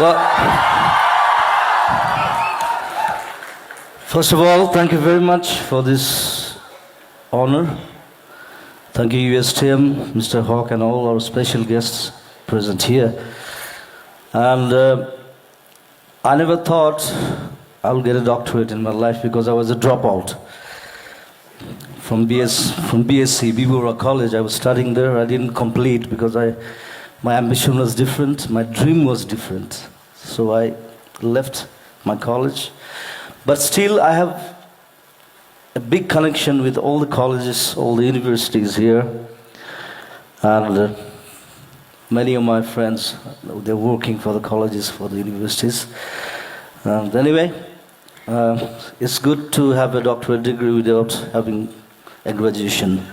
Well, first of all, thank you very much for this honor. Thank you, USTM, Mr. Hawk, and all our special guests present here. And I never thought I'll get a doctorate in my life because I was a dropout from BSc, Bibura College. I was studying there. I didn't complete because my ambition was different. My dream was different. So I left my college. But still, I have a big connection with all the colleges, all the universities here. And many of my friends, they're working for the colleges, for the universities. And anyway, it's good to have a doctorate degree without having a graduation.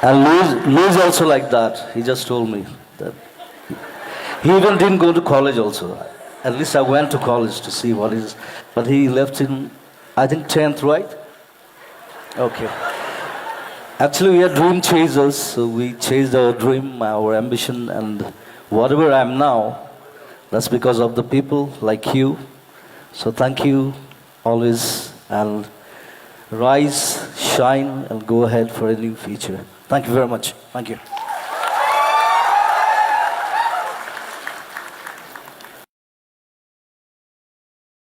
And Louis also like that. He just told me that. He even didn't go to college also. At least I went to college to see what is. But he left in, I think, 10th, right? Okay. Actually, we are dream chasers. So we chased our dream, our ambition, and whatever I am now, that's because of the people like you. So thank you always, and rise, shine, and go ahead for a new future. Thank you very much. Thank you.